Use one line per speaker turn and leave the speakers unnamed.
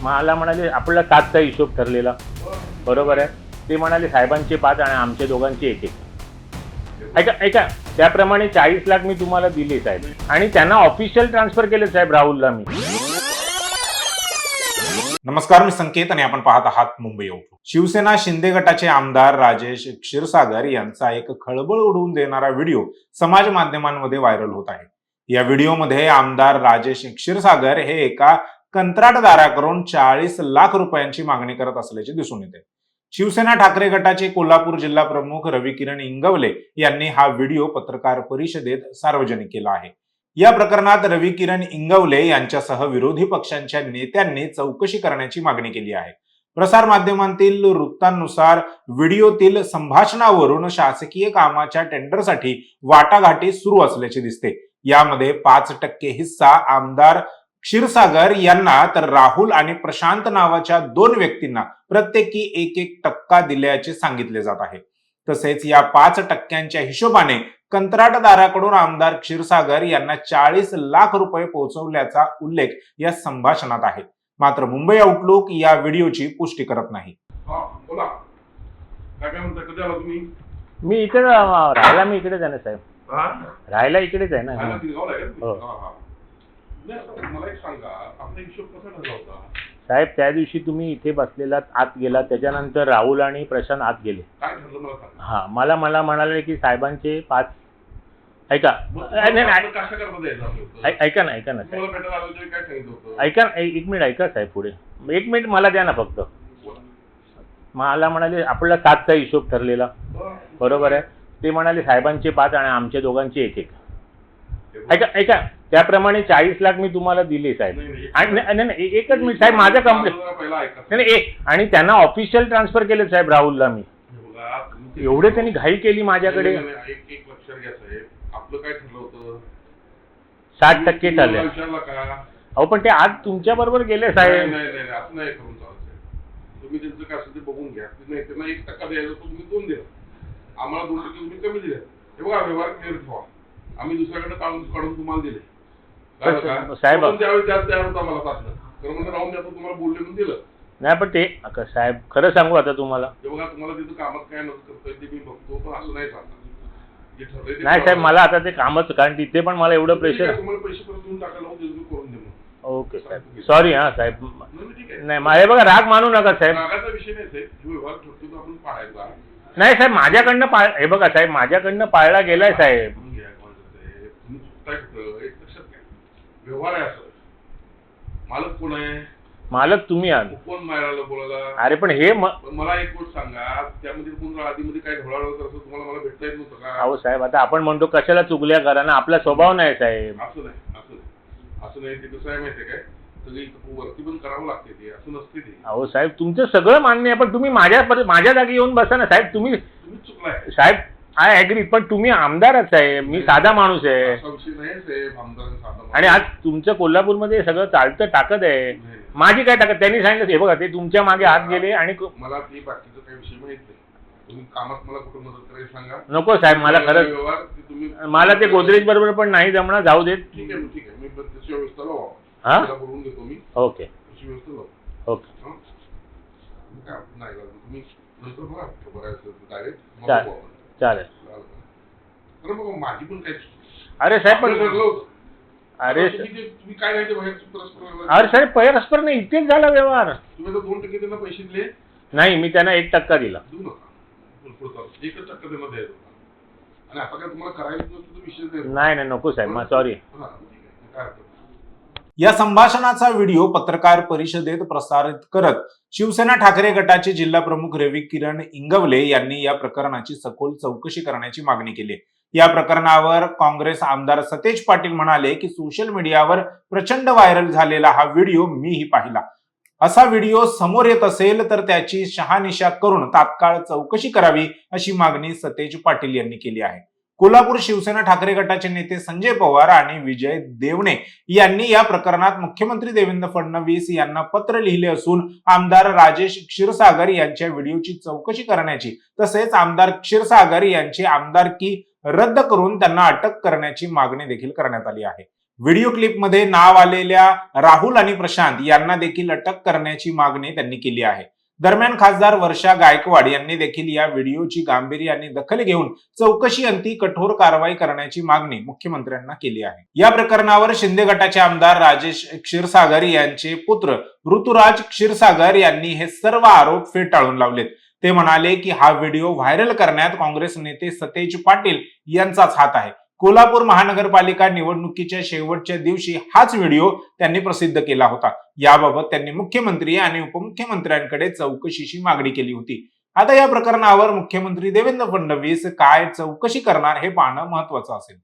मला म्हणाले आपला 7चा हिशोब ठरलेला, बरोबर आहे. ते म्हणाले साहेबांचे 5 आणि आमचे दोघांचे 1-1. ऐका त्याप्रमाणे 40 लाख मी तुम्हाला दिले साहेब, आणि त्यांना ऑफिशियल ट्रान्सफर केले साहेब राहुलला मी.
नमस्कार, मी संकेत आणि आपण पाहत आहात मुंबई आउटलुक. शिवसेना शिंदे गटाचे आमदार राजेश क्षीरसागर यांचा एक खळबळ उडवून देणारा व्हिडिओ समाज माध्यमांमध्ये व्हायरल होत आहे. या व्हिडिओमध्ये आमदार राजेश क्षीरसागर हे एका कंत्राटदाराकडून 40 लाख रुपयांची मागणी करत असल्याचे दिसून येते. शिवसेना ठाकरे गटाचे कोल्हापूर जिल्हा प्रमुख रविकिरण इंगवले यांनी हा व्हिडिओ पत्रकार परिषदेत सार्वजनिक केला आहे. या प्रकरणात रविकिरण इंगवले यांच्यासह विरोधी पक्षांच्या नेत्यांनी चौकशी करण्याची मागणी केली आहे. प्रसार माध्यमांतील वृत्तांनुसार व्हिडिओतील संभाषणावरून शासकीय कामाच्या टेंडरसाठी वाटाघाटी सुरू असल्याचे दिसते. यामध्ये 5% हिस्सा आमदार क्षीरसागर यांना तर राहुल आणि प्रशांत नावाच्या 2 व्यक्तींना प्रत्येकी 1-1% दिल्याचे सांगितले जात आहे. तसेच या 5%च्या हिशोबाने कंत्राटदाराकडून आमदार क्षीरसागर यांना 40 लाख रुपये पोहोचवल्याचा उल्लेख या संभाषणात आहे. मात्र मुंबई आउटलुक या व्हिडिओची पुष्टी करत नाही.
मी इकडे राहायला, मी इकडेच आहे ना साहेब, राहायला इकडेच आहे ना.
मला एक सांगा, आपला हिशोब कसा ठरला होता
साहेब? त्या दिवशी तुम्ही इथे बसलेला, आत गेला, त्याच्यानंतर राहुल आणि प्रशांत आत गेले.
काय ठरलं मला सांगा.
हा, मला म्हणाले की साहेबांचे 5. ऐका ऐका ना साहेब, ऐका, एक मिनिट ऐका साहेब, पुढे 1 मिनिट मला द्या ना फक्त. मला म्हणाले आपला 7चा हिशोब ठरलेला, बरोबर आहे. ते म्हणाले साहेबांचे 5 आणि आमचे दोघांचे 1-1. ऐका त्याप्रमाणे 40 लाख मी तुम्हाला दिले साहेब. नाही, एकच मिनिट साहेब, माझं कंप्लेंट नाही. आणि त्यांना ऑफिशियल ट्रान्सफर केले साहेब राहुलला मी. एवढे त्यांनी घाई केली माझ्याकडे.
एक लक्षात घ्या साहेब, आपलं काय ठरलं होतं?
60% ठरले. अहो पण ते आज तुमच्या बरोबर गेले साहेब.
नाही, असं नाही करून चालत. तुम्ही त्यांचं काय असेल ते बघून घ्या. नाही, त्यांना 1% द्यायचं, तुम्ही 2 द्या. आम्हाला 2% तुम्ही कमी दिले. हे बघा, व्यवहार क्लिअर ठेवा. आम्ही दुसऱ्याकडे काढून तुम्हाला दिले
साहेब.
त्यावेळी तयार होता मला साधलं, तर म्हणजे राहून द्या, तुम्हाला बोलले म्हणून दिलं
नाही. पण ते साहेब खरं सांगू आता तुम्हाला,
हे बघा, तुम्हाला तिथं कामात काय नसतं करतोय ते मी बघतो, पण असं नाही चालणार.
नाही साहेब, मला आता ते कामच, कारण तिथे पण मला एवढं प्रेशर.
तुम्हाला पैसे परत देऊन टाकायला करून दे.
ओके साहेब, सॉरी. हा साहेब, नाही माझे बघा, राग मानू नका साहेब.
रागाचा विषय नाही साहेब, जो व्यवहार ठरतो तो आपण पाळायचा.
नाही साहेब, माझ्याकडनं हे बघा साहेब, माझ्याकडनं पाळला गेलाय साहेब.
तुम्ही चुकताय कुठं, एक लक्षात घ्या. व्यवहार आहे असं. मालक कोण आहे?
मालक तुम्ही आहात.
कोण मारायला बोलायला?
अरे पण हे
मला एक गोष्ट सांगा, त्यामध्ये कोण आधीमध्ये काय ढोळाळ होत असं तुम्हाला मला भेटता येत नव्हतं का?
अहो साहेब, आता आपण म्हणतो कशाला चुगल्या करा ना, आपला स्वभाव नाही साहेब.
असं नाही. ते कसं आहे माहितीये काय, सगळी वरती पण करावं लागते, ते असं नसते ते.
अहो साहेब, तुमचं सगळं मान्य आहे, पण तुम्ही माझ्या जागी येऊन बसा ना साहेब. तुम्ही
चुकलाय
साहेब, आय ॲग्री, पण तुम्ही आमदारच साहेब, मी साधा माणूस आहे.
असा विषय नाही साहेब, आमदार साधा.
आणि आज तुमचं कोल्हापूरमध्ये सगळं चालतं टाकत आहे. माझी काय टाकत? त्यांनी सांगितलं हे बघा, ते तुमच्या मागे हात गेले. आणि
मला ते बाकीचं काही विषय माहित नाही. तुम्ही कामात मला कुठं मदत करायला सांगा.
नको साहेब, मला खरंच मला ते गोदरेज बरोबर पण नाही जमणार. जाऊ देत.
ठीक आहे, मी त्याची व्यवस्था लावा.
हा,
बोलून देतो मी.
ओके,
त्याची व्यवस्था लावा.
ओके,
नाही तुम्ही नंतर बघा, डायरेक्ट
चालेल.
माझी पण काय.
अरे साहेब, पण अरे
काय नाही ते बाहेर परस्पर.
अरे साहेब, परस्पर नाही, इथेच झाला व्यवहार.
तुम्ही तर 2% त्यांना पैसे दिले.
नाही, मी त्यांना 1% दिला.
देऊ नका, 1% त्यांना द्यायचं. आणि आता काय तुम्हाला करायचं नसतं तर विषय
नाही, नको साहेब, सॉरी.
या संभाषणाचा व्हिडिओ पत्रकार परिषदेत प्रसारित करत शिवसेना ठाकरे गटाचे जिल्हा प्रमुख रविकिरण इंगवले यांनी या प्रकरणाची सखोल चौकशी करण्याची मागणी केली. या प्रकरणावर काँग्रेस आमदार सतेज पाटील म्हणाले की सोशल मीडियावर प्रचंड व्हायरल झालेला हा व्हिडिओ मीही पाहिला. असा व्हिडिओ समोर येत असेल तर त्याची शहानिशा करून तात्काळ चौकशी करावी, अशी मागणी सतेज पाटील यांनी केली आहे. कोल्हापूर शिवसेना ठाकरे गटाचे नेते संजय पवार आणि विजय देवणे यांनी या प्रकरणात मुख्यमंत्री देवेंद्र फडणवीस यांना पत्र लिहिले असून आमदार राजेश क्षीरसागर यांच्या व्हिडिओची चौकशी करण्याची, तसेच आमदार क्षीरसागर यांची आमदारकी रद्द करून त्यांना अटक करण्याची मागणी देखील करण्यात आली आहे. व्हिडिओ क्लिपमध्ये नाव आलेल्या राहुल आणि प्रशांत यांना देखील अटक करण्याची मागणी त्यांनी केली आहे. दरम्यान खासदार वर्षा गायकवाड यांनी देखील या व्हिडिओची गांभीर्याने दखल घेऊन चौकशी अंती कठोर कारवाई करण्याची मागणी मुख्यमंत्र्यांना केली आहे. या प्रकरणावर शिंदे गटाचे आमदार राजेश क्षीरसागर यांचे पुत्र ऋतुराज क्षीरसागर यांनी हे सर्व आरोप फेटाळून लावलेत. ते म्हणाले की हा व्हिडिओ व्हायरल करण्यात काँग्रेस नेते सतेज पाटील यांचाच हात आहे. कोल्हापूर महानगरपालिका निवडणुकीच्या शेवटच्या दिवशी हाच व्हिडिओ त्यांनी प्रसिद्ध केला होता. याबाबत त्यांनी मुख्यमंत्री आणि उपमुख्यमंत्र्यांकडे चौकशीची मागणी केली होती. आता या प्रकरणावर मुख्यमंत्री देवेंद्र फडणवीस काय चौकशी करणार हे पाहणं महत्वाचं असेल.